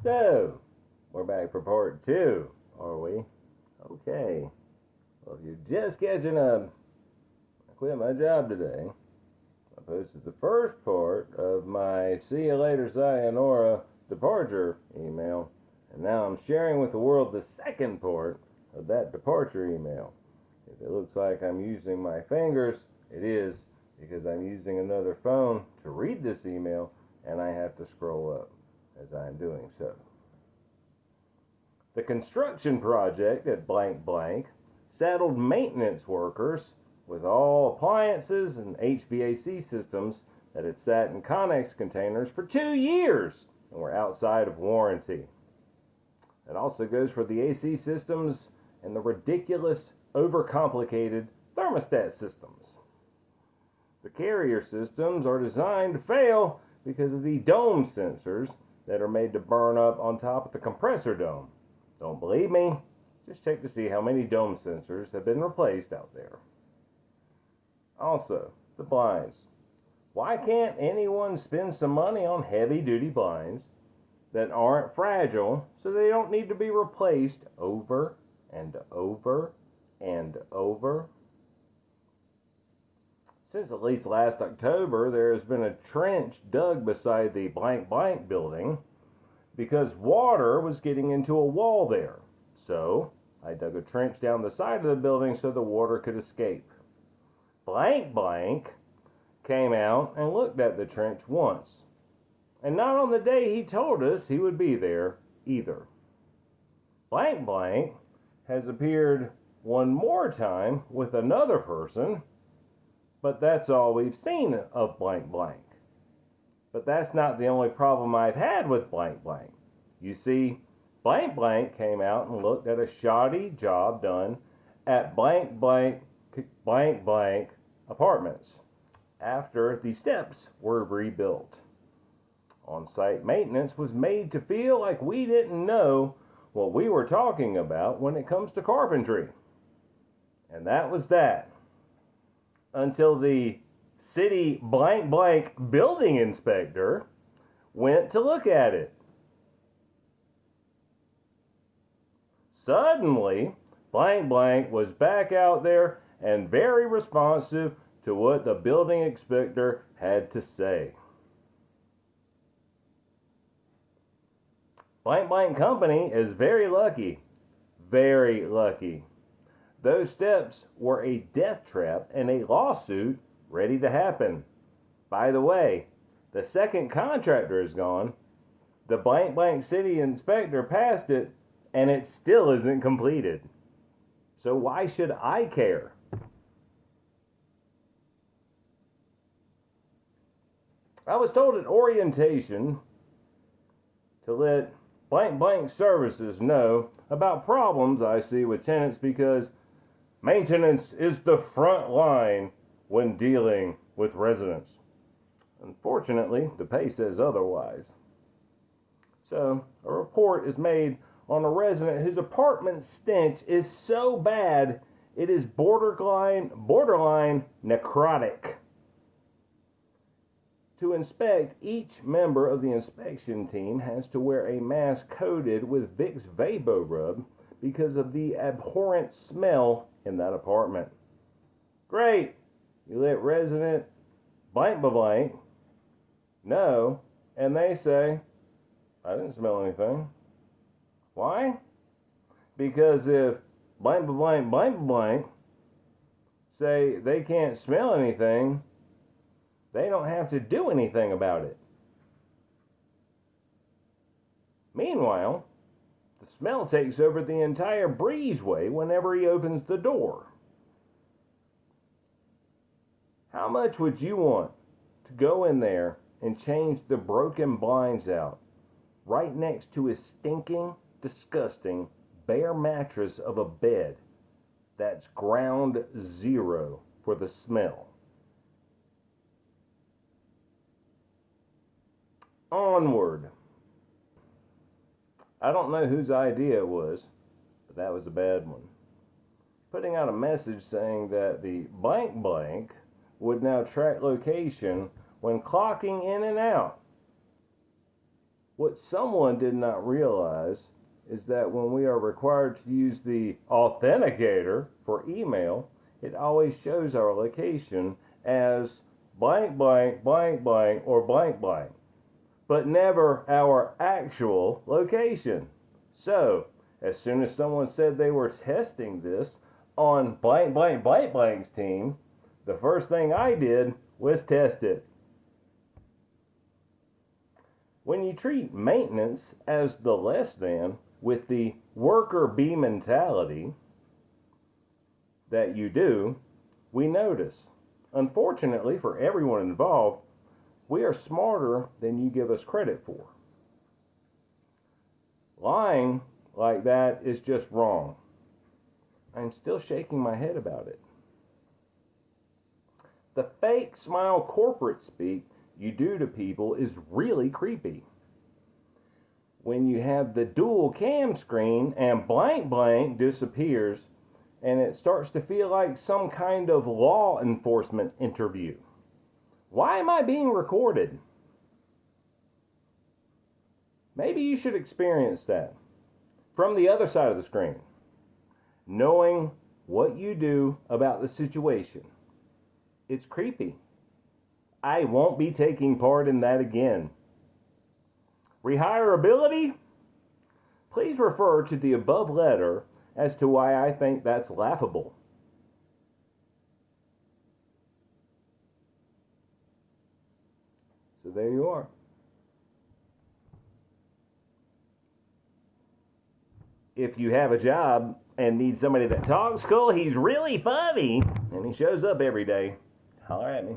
So, we're back for part 2, are we? Okay. Well, if you're just catching up, I quit my job today. I posted the first part of my see you later sayonara departure email, and now I'm sharing with the world the second part of that departure email. If it looks like I'm using my fingers, it is because I'm using another phone to read this email, and I have to scroll up as I'm doing so. The construction project at blank blank saddled maintenance workers with all appliances and HVAC systems that had sat in Connex containers for 2 years and were outside of warranty. It also goes for the AC systems and the ridiculous, overcomplicated thermostat systems. The carrier systems are designed to fail because of the dome sensors that are made to burn up on top of the compressor dome. Don't believe me? Just check to see how many dome sensors have been replaced out there. Also, the blinds. Why can't anyone spend some money on heavy-duty blinds that aren't fragile so they don't need to be replaced over and over and over? Since at least last October, there has been a trench dug beside the blank blank building because water was getting into a wall there. So I dug a trench down the side of the building so the water could escape. Blank blank came out and looked at the trench once, and not on the day he told us he would be there either. Blank blank has appeared one more time with another person, but that's all we've seen of blank blank. But that's not the only problem I've had with blank blank. You see, blank blank came out and looked at a shoddy job done at blank blank apartments after the steps were rebuilt. On-site maintenance was made to feel like we didn't know what we were talking about when it comes to carpentry. And that was that. Until the city blank blank building inspector went to look at it. Suddenly, blank blank was back out there and very responsive to what the building inspector had to say. Blank blank company is very lucky. Very lucky. Those steps were a death trap and a lawsuit ready to happen. By the way, the second contractor is gone. The blank blank city inspector passed it, and it still isn't completed. So why should I care? I was told at orientation to let blank blank services know about problems I see with tenants because maintenance is the front line when dealing with residents. Unfortunately, the pay says otherwise. So, a report is made on a resident whose apartment stench is so bad it is borderline necrotic. To inspect, each member of the inspection team has to wear a mask coated with Vicks VapoRub because of the abhorrent smell in that apartment. Great! You let resident blank blank know, and they say, I didn't smell anything. Why? Because if blank blank blank blank say they can't smell anything, they don't have to do anything about it. Meanwhile, the smell takes over the entire breezeway whenever he opens the door. How much would you want to go in there and change the broken blinds out right next to his stinking, disgusting, bare mattress of a bed that's ground zero for the smell? Onward. I don't know whose idea it was, but that was a bad one. Putting out a message saying that the blank blank would now track location when clocking in and out. What someone did not realize is that when we are required to use the authenticator for email, it always shows our location as blank blank blank blank or blank blank, but never our actual location. So, as soon as someone said they were testing this on blank blank blank blank's team, the first thing I did was test it. When you treat maintenance as the less than with the worker bee mentality that you do, we notice. Unfortunately for everyone involved, we are smarter than you give us credit for. Lying like that is just wrong. I'm still shaking my head about it. The fake smile corporate speak you do to people is really creepy. When you have the dual cam screen and blank blank disappears and it starts to feel like some kind of law enforcement interview. Why am I being recorded? Maybe you should experience that from the other side of the screen, knowing what you do about the situation. It's creepy. I won't be taking part in that again. Rehirability? Please refer to the above letter as to why I think that's laughable. So there you are. If you have a job and need somebody that talks cool, he's really funny, and he shows up every day, holler at me.